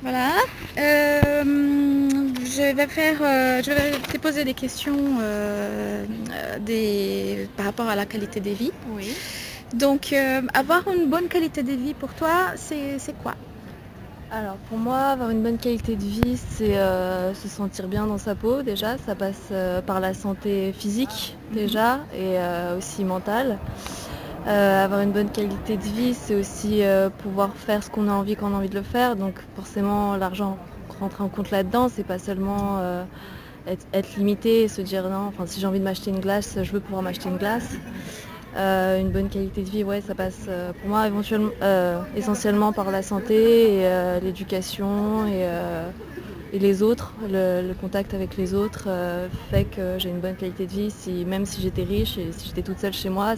Voilà. Je vais te poser des questions par rapport à la qualité de vie. Oui. Donc, avoir une bonne qualité de vie pour toi, c'est quoi? Alors pour moi, avoir une bonne qualité de vie, c'est se sentir bien dans sa peau déjà. Ça passe par la santé physique déjà et aussi mentale. Avoir une bonne qualité de vie, c'est aussi pouvoir faire ce qu'on a envie quand on a envie de le faire. Donc forcément, l'argent rentre en compte là-dedans. C'est pas seulement être limité et se dire non, enfin si j'ai envie de m'acheter une glace, je veux pouvoir m'acheter une glace. Une bonne qualité de vie, ouais, ça passe pour moi essentiellement par la santé et l'éducation et les autres. Le contact avec les autres fait que j'ai une bonne qualité de vie. Même si j'étais riche et si j'étais toute seule chez moi,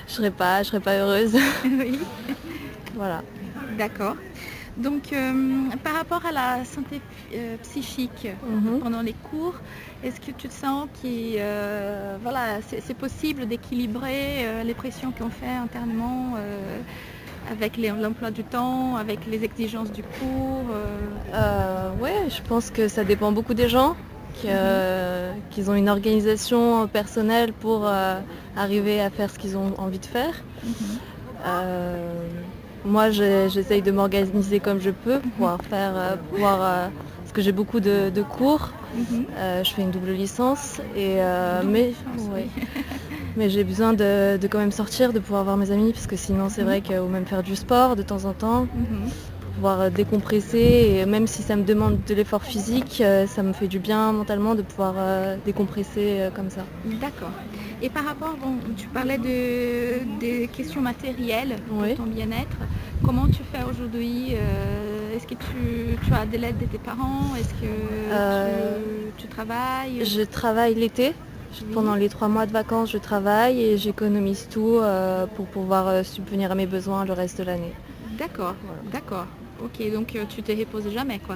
je serais pas heureuse. Oui, Voilà. d'accord. Donc, par rapport à la santé psychique Mhm. pendant les cours, est-ce que tu te sens voilà, c'est possible d'équilibrer les pressions qu'on fait internement avec l'emploi du temps, avec les exigences du cours Ouais, je pense que ça dépend beaucoup des gens, qu'ils ont une organisation personnelle pour arriver à faire ce qu'ils ont envie de faire. Euh, Moi, j'essaye de m'organiser comme je peux pour pouvoir faire, parce que j'ai beaucoup de cours. Je fais une double licence, mais j'ai besoin de quand même sortir, de pouvoir voir mes amis, parce que sinon c'est vrai ou même faire du sport de temps en temps, pouvoir décompresser. Et même si ça me demande de l'effort physique, ça me fait du bien mentalement de pouvoir décompresser comme ça. D'accord. Et par rapport, tu parlais des questions matérielles pour Oui. ton bien-être. Comment tu fais aujourd'hui Est-ce que tu as de l'aide de tes parents Est-ce que tu travailles Je travaille l'été. Pendant les 3 mois de vacances, je travaille et j'économise tout pour pouvoir subvenir à mes besoins le reste de l'année. D'accord, d'accord. Ok, donc tu te reposes jamais, quoi.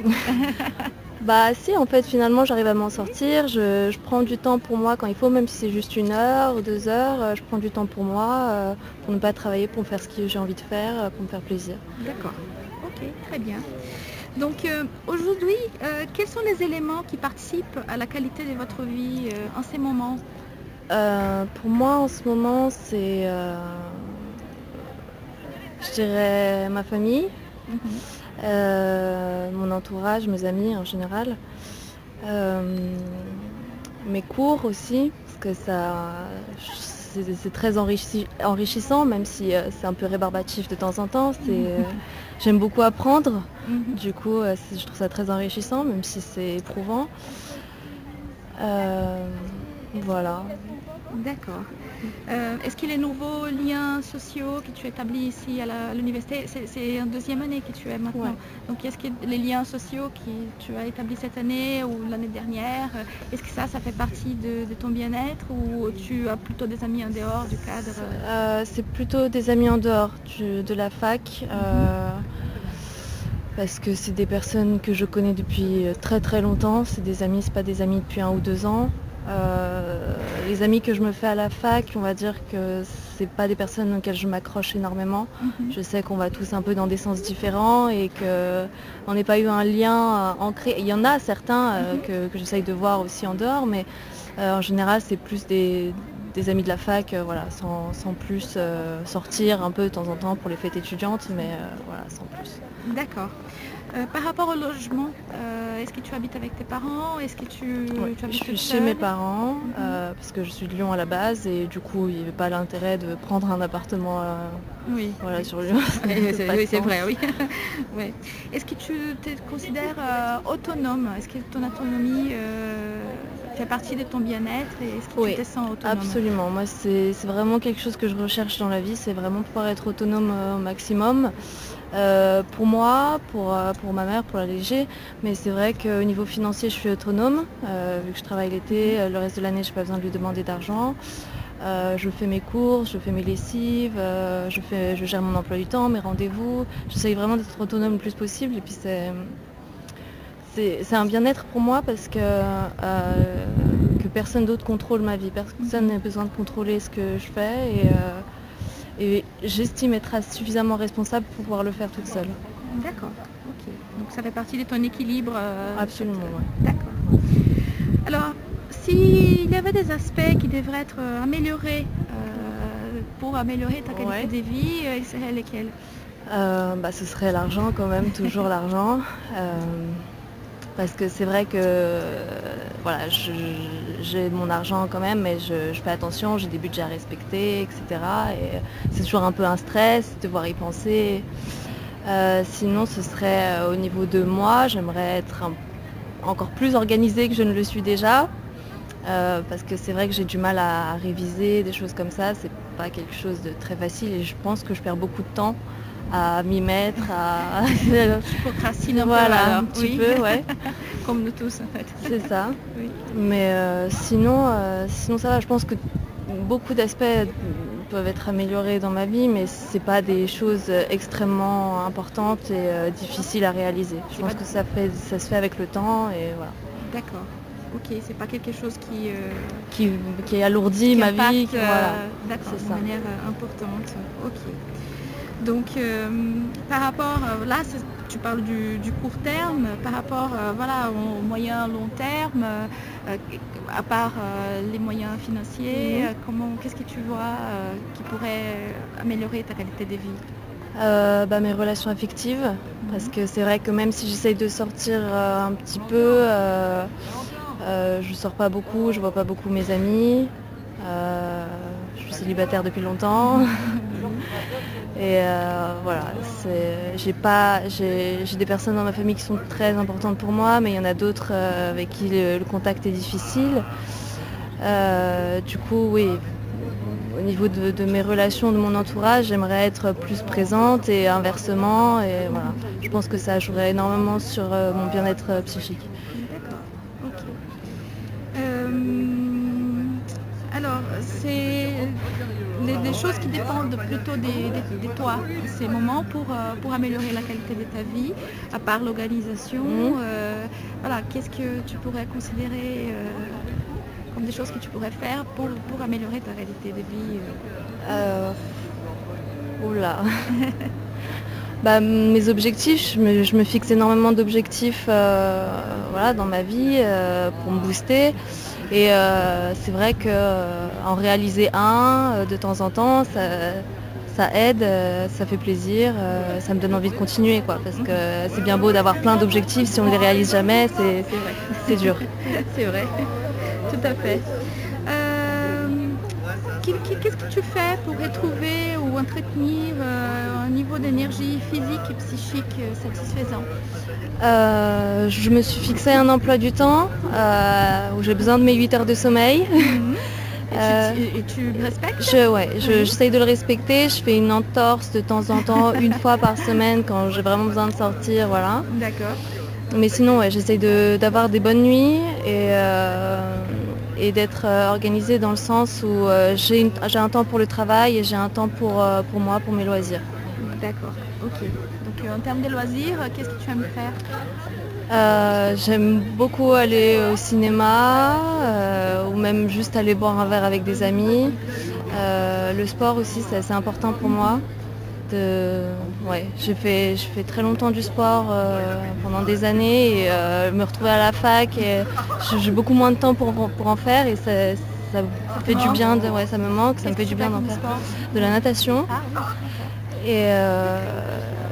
Bah si, en fait, finalement, j'arrive à m'en sortir. Je prends du temps pour moi quand il faut, même si c'est juste 1 heure ou 2 heures. Je prends du temps pour moi, pour ne pas travailler, pour faire ce que j'ai envie de faire, pour me faire plaisir. D'accord. Ok, très bien. Donc aujourd'hui, quels sont les éléments qui participent à la qualité de votre vie en ces moments Pour moi, en ce moment, c'est, je dirais, ma famille, mon entourage, mes amis en général. Mes cours aussi, parce que c'est très enrichissant, même si c'est un peu rébarbatif de temps en temps. J'aime beaucoup apprendre, du coup je trouve ça très enrichissant, même si c'est éprouvant. Voilà. D'accord. Est-ce que les nouveaux liens sociaux que tu établis ici à l'université, c'est en deuxième année que tu es maintenant. Ouais. Donc est-ce que les liens sociaux que tu as établis cette année ou l'année dernière, est-ce que ça fait partie de ton bien-être ou tu as plutôt des amis en dehors du cadre C'est plutôt des amis en dehors de la fac. Parce que c'est des personnes que je connais depuis très très longtemps. C'est des amis, c'est pas des amis depuis 1 ou 2 ans. Les amis que je me fais à la fac, on va dire que c'est pas des personnes auxquelles je m'accroche énormément. Je sais qu'on va tous un peu dans des sens différents et qu'on n'ait pas eu un lien ancré. Il y en a certains que j'essaye de voir aussi en dehors, mais en général c'est plus des amis de la fac, voilà, sans plus sortir un peu de temps en temps pour les fêtes étudiantes, mais voilà, sans plus. D'accord. Par rapport au logement, est-ce que tu habites avec tes parents? Est-ce que Ouais, tu je habites suis toute chez seule mes parents parce que je suis de Lyon à la base et du coup il n'y avait pas l'intérêt de prendre un appartement Oui, voilà, oui. sur Lyon. Oui, c'est vrai, oui. Ouais. Est-ce que tu te considères autonome? Est-ce que ton autonomie fait partie de ton bien-être et est-ce que tu Oui, te sens autonome? absolument. Moi, c'est vraiment quelque chose que je recherche dans la vie, c'est vraiment pouvoir être autonome au maximum. Pour moi, pour ma mère, pour l'alléger, mais c'est vrai qu'au niveau financier, je suis autonome, vu que je travaille l'été, le reste de l'année, je n'ai pas besoin de lui demander d'argent. Je fais mes courses, je fais mes lessives, je gère mon emploi du temps, mes rendez-vous. J'essaye vraiment d'être autonome le plus possible et puis c'est un bien-être pour moi parce que personne d'autre contrôle ma vie. Personne n'a besoin de contrôler ce que je fais et j'estime être suffisamment responsable pour pouvoir le faire toute seule. D'accord, ok. Donc ça fait partie de ton équilibre. Absolument, ouais. D'accord. Alors, s'il y avait des aspects qui devraient être améliorés pour améliorer ta qualité de vie, ils seraient lesquels? Ce serait l'argent quand même, toujours l'argent. Parce que c'est vrai que voilà, j'ai mon argent quand même, mais je fais attention, j'ai des budgets à respecter, etc. Et c'est toujours un peu un stress, devoir y penser. Sinon, ce serait au niveau de moi, j'aimerais être encore plus organisée que je ne le suis déjà. Parce que c'est vrai que j'ai du mal à réviser, des choses comme ça, c'est pas quelque chose de très facile et je pense que je perds beaucoup de temps à m'y mettre, à... Tu procrastines un peu, Voilà, alors. un petit Oui. peu, ouais, Comme nous tous, en fait. c'est ça. Oui. Mais sinon ça va, je pense que beaucoup d'aspects peuvent être améliorés dans ma vie, mais c'est pas des choses extrêmement importantes et difficiles à réaliser. Je pense que ça se fait avec le temps et voilà. D'accord. Ok, c'est pas quelque chose qui Qui alourdit ma impacte, vie, voilà. d'accord, C'est de ça. manière importante. Ok. Donc, par rapport, là, tu parles du court terme, par rapport voilà, au moyen long terme, à part les moyens financiers, qu'est-ce que tu vois qui pourrait améliorer ta qualité de vie? Mes relations affectives, parce que c'est vrai que même si j'essaye de sortir un petit peu, je sors pas beaucoup, je vois pas beaucoup mes amis. Je suis célibataire depuis longtemps. Et voilà, j'ai des personnes dans ma famille qui sont très importantes pour moi, mais il y en a d'autres avec qui le contact est difficile. Du coup, oui, au niveau de mes relations, de mon entourage, j'aimerais être plus présente et inversement. Et voilà, je pense que ça jouerait énormément sur mon bien-être psychique. D'accord, ok. Alors, c'est des choses qui dépendent plutôt de toi, ces moments pour améliorer la qualité de ta vie, à part l'organisation. Voilà, qu'est-ce que tu pourrais considérer comme des choses que tu pourrais faire pour améliorer ta qualité de vie Oula. Mes objectifs, je me fixe énormément d'objectifs voilà, dans ma vie pour me booster. Et c'est vrai qu'en réaliser un de temps en temps, ça aide, ça fait plaisir, ça me donne envie de continuer, quoi, parce que c'est bien beau d'avoir plein d'objectifs, si on ne les réalise jamais, c'est dur. C'est vrai, tout à fait. Qu'est-ce que tu fais pour retrouver ou entretenir un niveau d'énergie physique et psychique satisfaisant? Je me suis fixé un emploi du temps où j'ai besoin de mes 8 heures de sommeil. Et tu le respectes? J'essaye de le respecter. Je fais une entorse de temps en temps, une fois par semaine quand j'ai vraiment besoin de sortir, voilà. D'accord. Mais sinon, j'essaye d'avoir des bonnes nuits et d'être organisée dans le sens où j'ai un temps pour le travail et j'ai un temps pour moi, pour mes loisirs. D'accord, ok. Donc en termes de loisirs, qu'est-ce que tu aimes faire? J'aime beaucoup aller au cinéma ou même juste aller boire un verre avec des amis. Le sport aussi, c'est assez important pour moi. J'ai fait très longtemps du sport pendant des années et me retrouver à la fac et j'ai beaucoup moins de temps pour en faire et ça fait du bien, ça me manque, ça me fait du bien d'en faire. De la natation. Et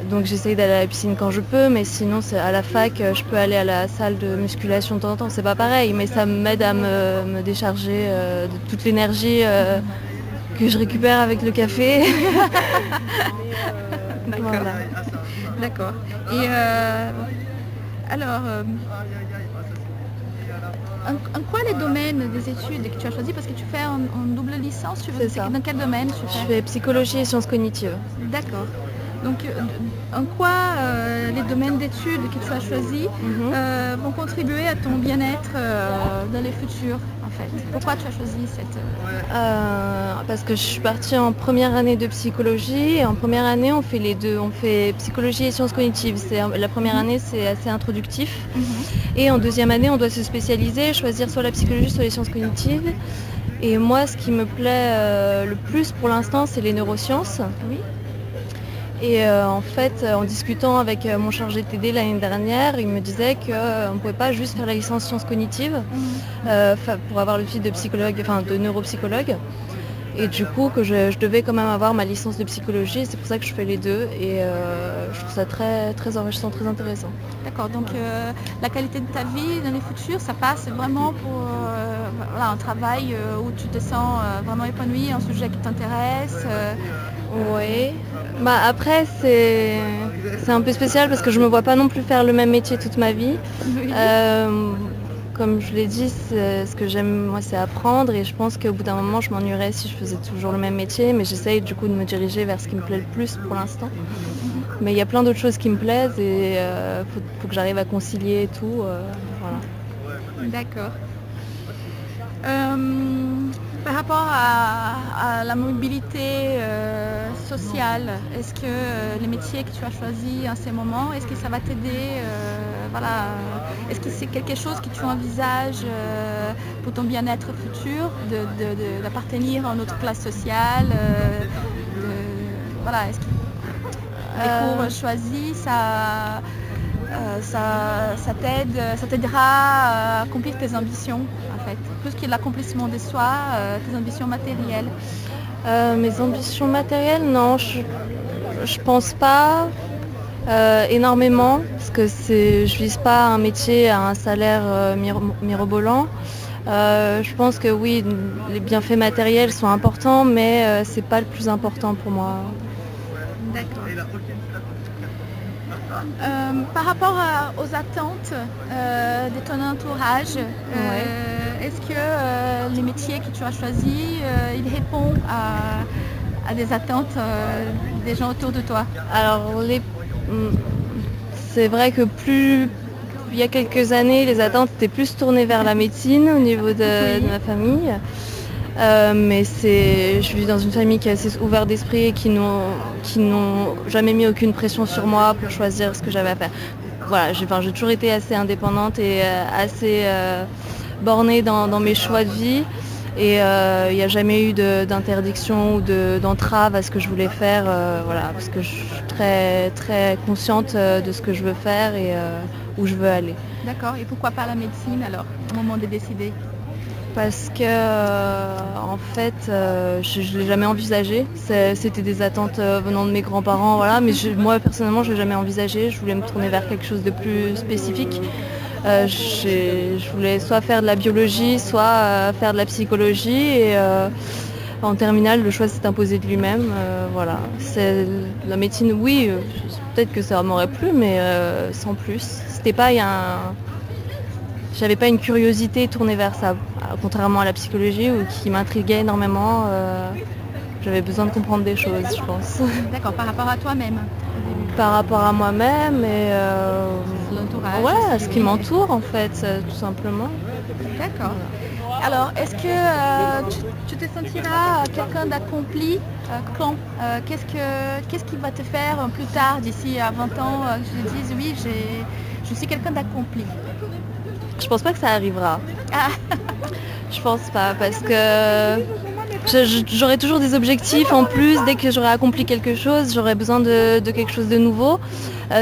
donc j'essaye d'aller à la piscine quand je peux, mais sinon c'est à la fac, je peux aller à la salle de musculation de temps en temps, c'est pas pareil, mais ça m'aide à me décharger de toute l'énergie que je récupère avec le café. D'accord. Voilà. D'accord. Et alors, en quoi les domaines des études que tu as choisi, parce que tu fais en double licence, C'est ça. Dans quel domaine tu fais? Je fais psychologie et sciences cognitives. D'accord. Donc, en quoi les domaines d'études que tu as choisis vont contribuer à ton bien-être dans les futurs, en fait? Pourquoi tu as choisi cette... Parce que je suis partie en première année de psychologie et en première année on fait les deux, on fait psychologie et sciences cognitives. La première année c'est assez introductif et en deuxième année on doit se spécialiser, choisir soit la psychologie soit les sciences cognitives. Et moi ce qui me plaît le plus pour l'instant c'est les neurosciences. Oui. Et en fait, en discutant avec mon chargé de TD l'année dernière, il me disait qu'on ne pouvait pas juste faire la licence sciences cognitives pour avoir le titre de psychologue, enfin de neuropsychologue. Et du coup, que je devais quand même avoir ma licence de psychologie. C'est pour ça que je fais les deux. Et je trouve ça très, très enrichissant, très intéressant. D'accord, donc la qualité de ta vie dans les futurs, ça passe vraiment pour voilà, un travail où tu te sens vraiment épanoui, un sujet qui t'intéresse. Oui. Bah, après, c'est un peu spécial parce que je ne me vois pas non plus faire le même métier toute ma vie. Oui. Comme je l'ai dit, ce que j'aime, moi, c'est apprendre. Et je pense qu'au bout d'un moment, je m'ennuierais si je faisais toujours le même métier. Mais j'essaye du coup de me diriger vers ce qui me plaît le plus pour l'instant. Mais il y a plein d'autres choses qui me plaisent et faut que j'arrive à concilier tout. Voilà. D'accord. Par rapport à la mobilité sociale, est-ce que les métiers que tu as choisis en ces moments, est-ce que ça va t'aider voilà, est-ce que c'est quelque chose que tu envisages pour ton bien-être futur, d'appartenir à une autre classe sociale voilà, est-ce que les cours choisis, ça t'aidera à accomplir tes ambitions, en fait. Plus que l'accomplissement de soi, tes ambitions matérielles. Mes ambitions matérielles, non, je pense pas énormément, parce que je vise pas un métier à un salaire mirobolant. Je pense que oui, les bienfaits matériels sont importants, mais c'est pas le plus important pour moi. D'accord. Par rapport aux attentes de ton entourage, est-ce que les métiers que tu as choisis, ils répondent à des attentes des gens autour de toi? Alors, c'est vrai que il y a quelques années, les attentes étaient plus tournées vers la médecine au niveau de ma famille. Mais je vis dans une famille qui est assez ouverte d'esprit et qui n'ont jamais mis aucune pression sur moi pour choisir ce que j'avais à faire. Voilà, j'ai toujours été assez indépendante et assez bornée dans mes choix de vie. Et il n'y a jamais eu d'interdiction ou d'entrave à ce que je voulais faire, voilà, parce que je suis très, très consciente de ce que je veux faire et où je veux aller. D'accord, et pourquoi pas la médecine alors, au moment de décider? Parce que en fait, je ne l'ai jamais envisagé. C'était des attentes venant de mes grands-parents, voilà. Mais moi personnellement, je l'ai jamais envisagé. Je voulais me tourner vers quelque chose de plus spécifique. Je voulais soit faire de la biologie, soit faire de la psychologie. Et en terminale, le choix s'est imposé de lui-même. Voilà. La médecine, oui, peut-être que ça m'aurait plu, mais sans plus. C'était pas J'avais pas une curiosité tournée vers ça, contrairement à la psychologie qui m'intriguait énormément. J'avais besoin de comprendre des choses, je pense. D'accord, par rapport à toi-même? Par rapport à moi-même et l'entourage. Ouais, à ce qui m'entoure en fait, tout simplement. D'accord. Alors, est-ce que tu te sentiras quelqu'un d'accompli quand qu'est-ce qui va te faire plus tard, d'ici à 20 ans, que tu te dises oui, je suis quelqu'un d'accompli? Je pense pas que ça arrivera. Ah. Je pense pas, parce que j'aurai toujours des objectifs en plus. Dès que j'aurai accompli quelque chose, j'aurai besoin de quelque chose de nouveau,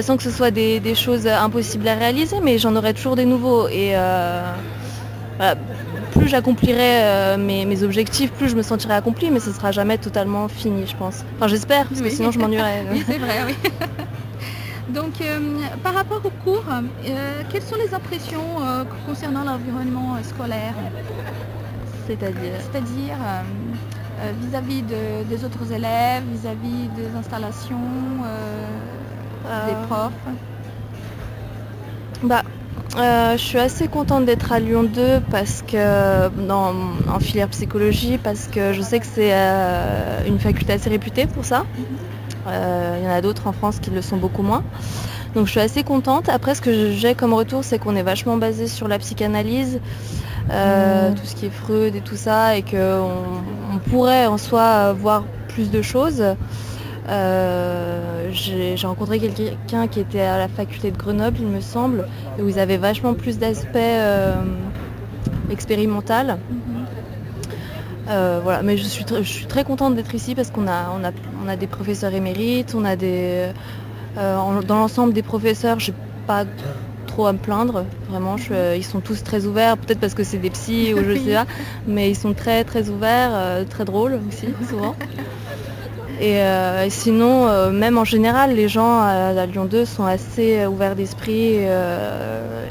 sans que ce soit des choses impossibles à réaliser, mais j'en aurai toujours des nouveaux. Et voilà, plus j'accomplirai mes objectifs, plus je me sentirai accomplie, mais ce sera jamais totalement fini, je pense. Enfin, j'espère, parce que sinon je m'ennuierais. Oui, c'est vrai, oui. Donc, par rapport au cours, quelles sont les impressions concernant l'environnement scolaire? C'est-à-dire vis-à-vis des autres élèves, vis-à-vis des installations, des profs? Je suis assez contente d'être à Lyon 2 parce que en filière psychologie, parce que je sais que c'est une faculté assez réputée pour ça. Il y en a d'autres en France qui le sont beaucoup moins. Donc je suis assez contente. Après, ce que j'ai comme retour, c'est qu'on est vachement basé sur la psychanalyse, tout ce qui est Freud et tout ça, et qu'on pourrait en soi voir plus de choses. J'ai rencontré quelqu'un qui était à la faculté de Grenoble, il me semble, où ils avaient vachement plus d'aspect expérimental. Voilà, mais je suis très contente d'être ici parce qu'on a On a des professeurs émérites, on a dans l'ensemble des professeurs, j'ai pas trop à me plaindre, vraiment, ils sont tous très ouverts, peut-être parce que c'est des psys ou je sais pas, mais ils sont très très ouverts, très drôles aussi, souvent. Et sinon, même en général, les gens à Lyon 2 sont assez ouverts d'esprit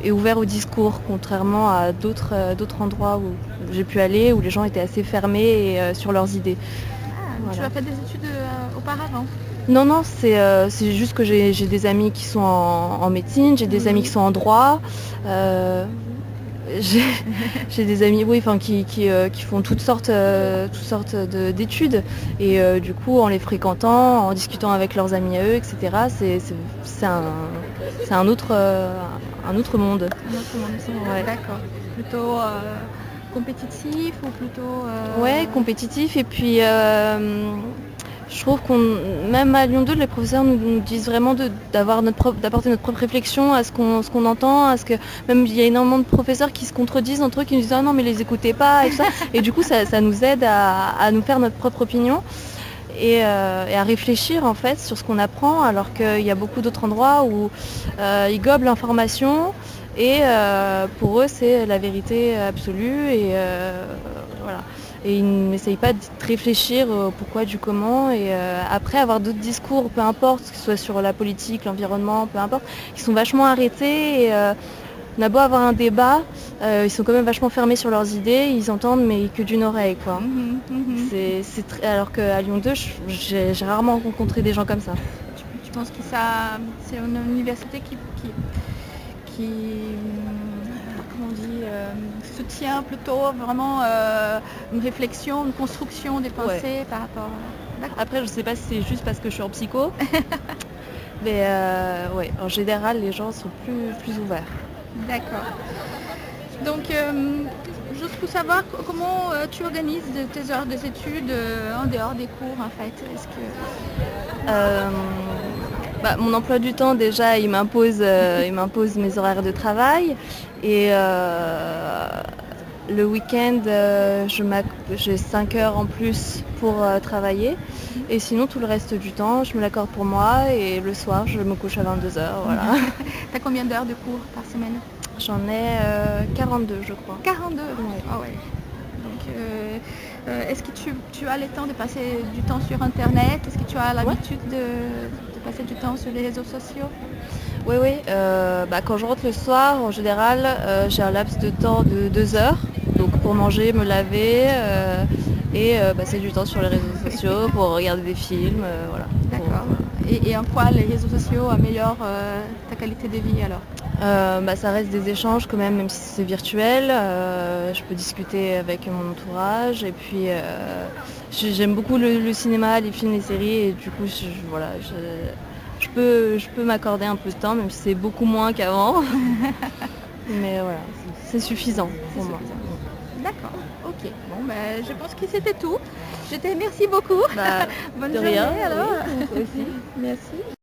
et ouverts au discours, contrairement à d'autres endroits où j'ai pu aller, où les gens étaient assez fermés sur leurs idées. Tu as fait des études auparavant? Non, c'est juste que j'ai des amis qui sont en médecine, j'ai des amis qui sont en droit. J'ai des amis qui font toutes sortes d'études et du coup en les fréquentant, en discutant avec leurs amis à eux, etc. C'est un autre monde. Un autre monde, Ouais. D'accord. Plutôt compétitif ou plutôt... Ouais, compétitif et puis je trouve même à Lyon 2, les professeurs nous disent vraiment d'apporter notre propre réflexion à ce qu'on entend, à ce que même il y a énormément de professeurs qui se contredisent entre eux, qui nous disent ah non mais les écoutez pas et tout ça. Et du coup ça nous aide à nous faire notre propre opinion et à réfléchir en fait sur ce qu'on apprend, alors qu'il y a beaucoup d'autres endroits où ils gobent l'information et pour eux c'est la vérité absolue et voilà. Et ils n'essayent pas de réfléchir au pourquoi du comment et après avoir d'autres discours, peu importe, que ce soit sur la politique, l'environnement, peu importe, qui sont vachement arrêtés et on a beau avoir un débat, ils sont quand même vachement fermés sur leurs idées, ils entendent mais que d'une oreille quoi. Alors qu'à Lyon 2, j'ai rarement rencontré des gens comme ça. Tu penses que c'est une université qui comment on dit, soutient plutôt vraiment une réflexion, une construction des pensées par rapport... Après, je sais pas si c'est juste parce que je suis en psycho, mais ouais, en général, les gens sont plus ouverts. D'accord. Donc, juste pour savoir comment tu organises tes heures des études en dehors des cours, en fait. Est-ce que... mon emploi du temps, déjà, il m'impose mes horaires de travail. Et le week-end, j'ai 5 heures en plus pour travailler. Et sinon, tout le reste du temps, je me l'accorde pour moi. Et le soir, je me couche à 22h. Voilà. T'as combien d'heures de cours par semaine? J'en ai 42, je crois. 42 ouais. Ah ouais. Donc, est-ce que tu as le temps de passer du temps sur Internet? Est-ce que tu as l'habitude de passer du temps sur les réseaux sociaux? Oui. Quand je rentre le soir, en général, j'ai un laps de temps de 2 heures. Donc pour manger, me laver et passer du temps sur les réseaux sociaux pour regarder des films. Voilà. D'accord. Et en quoi les réseaux sociaux améliorent ta qualité de vie alors? Ça reste des échanges quand même si c'est virtuel. Je peux discuter avec mon entourage et puis j'aime beaucoup le cinéma, les films, les séries et du coup je peux m'accorder un peu de temps même si c'est beaucoup moins qu'avant. Mais voilà, c'est suffisant pour moi. D'accord, ok. Bon, je pense que c'était tout. Je te remercie beaucoup. Bonne journée rien, alors. Oui, aussi. Merci.